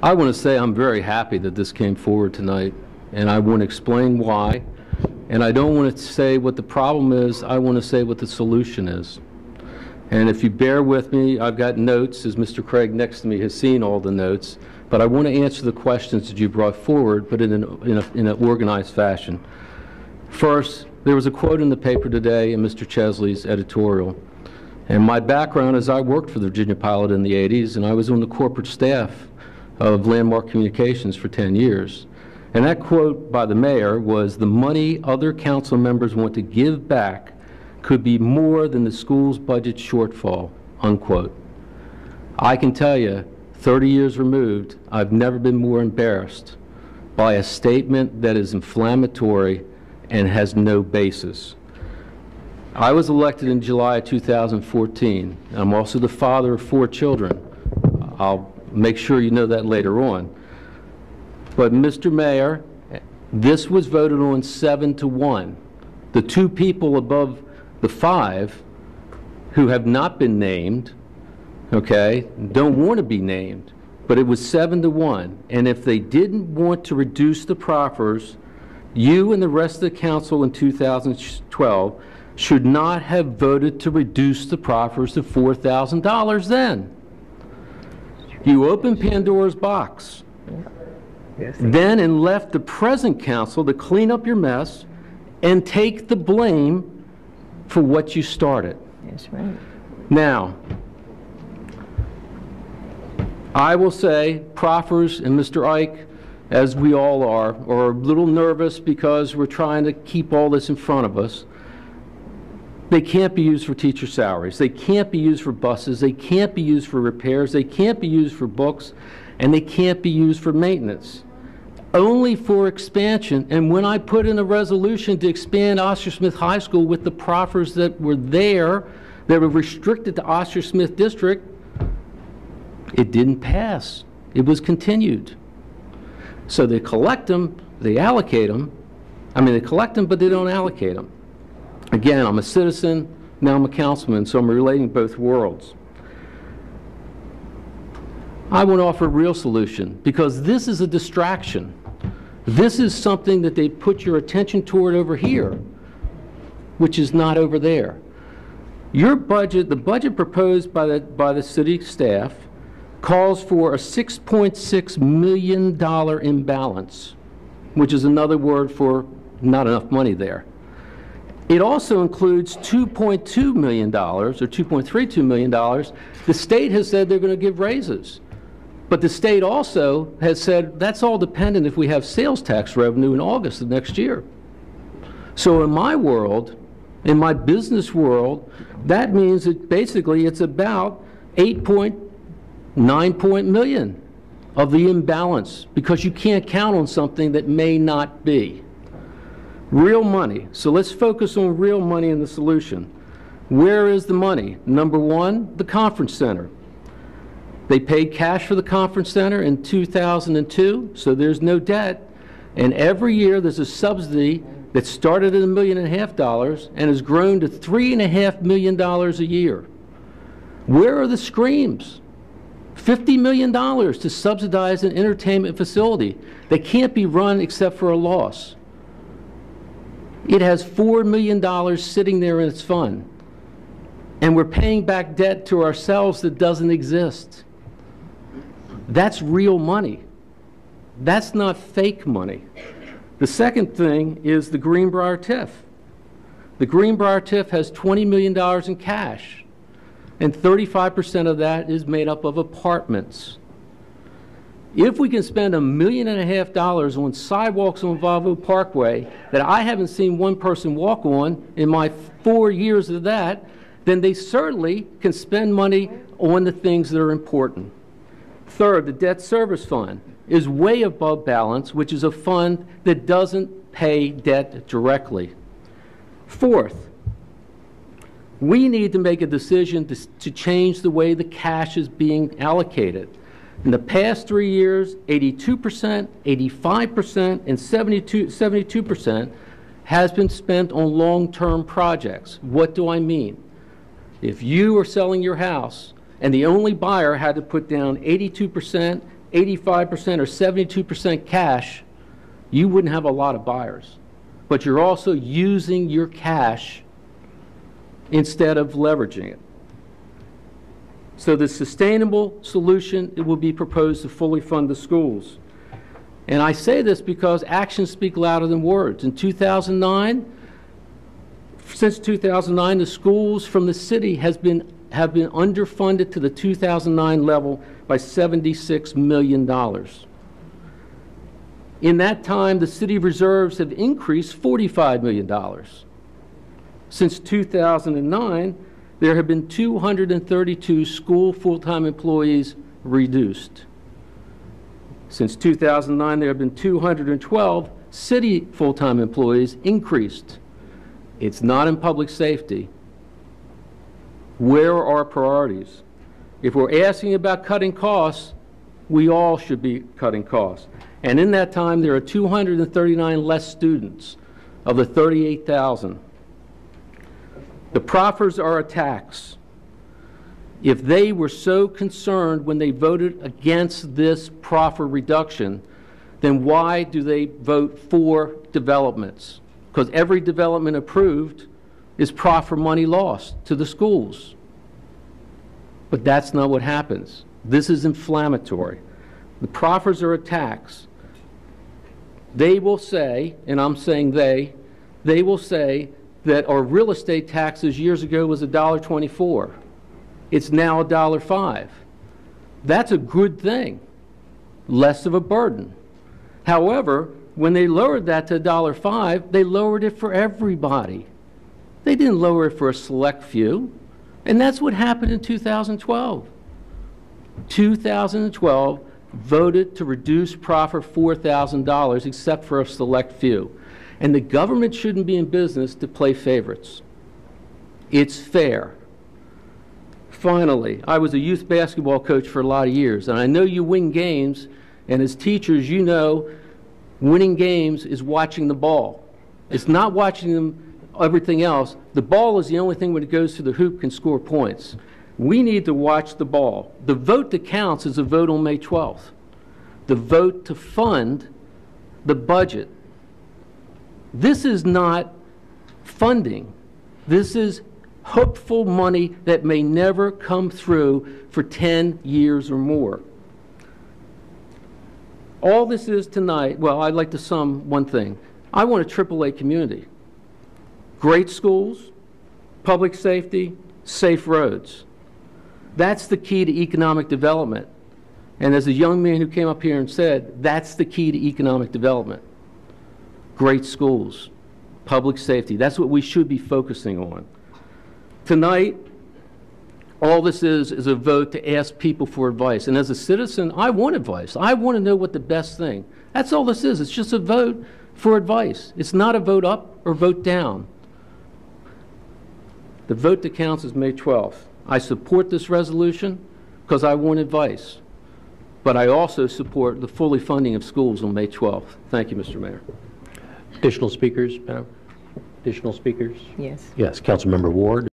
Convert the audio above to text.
I want to say I'm very happy that this came forward tonight, and I want to explain why. And I don't want to say what the problem is, I want to say what the solution is. And if you bear with me, I've got notes, as Mr. Craig next to me has seen all the notes, but I want to answer the questions that you brought forward, but in an organized fashion. First, there was a quote in the paper today in Mr. Chesley's editorial. And my background is I worked for the Virginia Pilot in the 80s, and I was on the corporate staff of Landmark Communications for 10 years. And that quote by the mayor was, "The money other council members want to give back could be more than the school's budget shortfall," unquote. I can tell you, 30 years removed, I've never been more embarrassed by a statement that is inflammatory and has no basis. I was elected in July of 2014. I'm also the father of 4 children. I'll make sure you know that later on. But Mr. Mayor, this was voted on 7-1. The 2 people above the 5 who have not been named, okay, don't want to be named, but it was 7-1. And if they didn't want to reduce the proffers, you and the rest of the council in 2012 should not have voted to reduce the proffers to $4,000 then. You opened Pandora's box. Yes, then and left the present council to clean up your mess and take the blame for what you started. That's right. Now, I will say proffers and Mr. Ike, as we all are a little nervous because we're trying to keep all this in front of us. They can't be used for teacher salaries. They can't be used for buses. They can't be used for repairs. They can't be used for books. And they can't be used for maintenance. Only for expansion. And when I put in a resolution to expand Oscar Smith High School with the proffers that were there, that were restricted to Oscar Smith District, it didn't pass. It was continued. So they collect them, they allocate them. I mean, they collect them, but they don't allocate them. Again, I'm a citizen, now I'm a councilman, so I'm relating both worlds. I want to offer a real solution, because this is a distraction. This is something that they put your attention toward over here, which is not over there. Your budget, the budget proposed by the city staff, calls for a $6.6 million imbalance, which is another word for not enough money there. It also includes $2.2 million, or $2.32 million. The state has said they're going to give raises. But the state also has said that's all dependent if we have sales tax revenue in August of next year. So in my world, in my business world, that means that basically it's about 8.9 million of the imbalance, because you can't count on something that may not be. Real money. So let's focus on real money and the solution. Where is the money? Number one, the conference center. They paid cash for the conference center in 2002, so there's no debt. And every year there's a subsidy that started at $1.5 million and has grown to $3.5 million a year. Where are the screams? $50 million to subsidize an entertainment facility that can't be run except for a loss. It has $4 million sitting there in its fund. And we're paying back debt to ourselves that doesn't exist. That's real money. That's not fake money. The second thing is the Greenbrier TIF. The Greenbrier TIF has $20 million in cash, and 35% of that is made up of apartments. If we can spend $1.5 million on sidewalks on Volvo Parkway that I haven't seen one person walk on in my 4 years of that, then they certainly can spend money on the things that are important. Third, the debt service fund is way above balance, which is a fund that doesn't pay debt directly. Fourth, we need to make a decision to change the way the cash is being allocated. In the past 3 years, 82%, 85%, and 72% has been spent on long-term projects. What do I mean? If you are selling your house and the only buyer had to put down 82%, 85% or 72% cash, you wouldn't have a lot of buyers. But you're also using your cash instead of leveraging it. So the sustainable solution, it will be proposed to fully fund the schools. And I say this because actions speak louder than words. In 2009, since 2009, the schools from the city have been underfunded to the 2009 level by $76 million. In that time, the city reserves have increased $45 million. Since 2009, there have been 232 school full-time employees reduced. Since 2009, there have been 212 city full-time employees increased. It's not in public safety. Where are our priorities? If we're asking about cutting costs, we all should be cutting costs. And in that time, there are 239 less students of the 38,000. The proffers are a tax. If they were so concerned when they voted against this proffer reduction, then why do they vote for developments? Because every development approved is proffer money lost to the schools. But that's not what happens. This is inflammatory. The proffers are a tax. They will say, and I'm saying they will say that our real estate taxes years ago was $1.24. It's now $1.05. That's a good thing, less of a burden. However, when they lowered that to $1.05, they lowered it for everybody. They didn't lower it for a select few. And that's what happened in 2012. 2012 voted to reduce proffer $4,000 except for a select few. And the government shouldn't be in business to play favorites. It's fair. Finally, I was a youth basketball coach for a lot of years, and I know you win games, and as teachers, you know winning games is watching the ball. It's not watching them, everything else. The ball is the only thing when it goes to the hoop can score points. We need to watch the ball. The vote that counts is a vote on May 12th. The vote to fund the budget. This is not funding. This is hopeful money that may never come through for 10 years or more. All this is tonight, well, I'd like to sum one thing. I want a AAA community. Great schools, public safety, safe roads. That's the key to economic development. And as a young man who came up here and said, that's the key to economic development. Great schools, public safety. That's what we should be focusing on. Tonight, all this is a vote to ask people for advice. And as a citizen, I want advice. I want to know what the best thing. That's all this is. It's just a vote for advice. It's not a vote up or vote down. The vote that counts is May 12th. I support this resolution because I want advice. But I also support the fully funding of schools on May 12th. Thank you, Mr. Mayor. Additional speakers, Madam? Additional speakers? Yes. Yes, Councilmember Ward.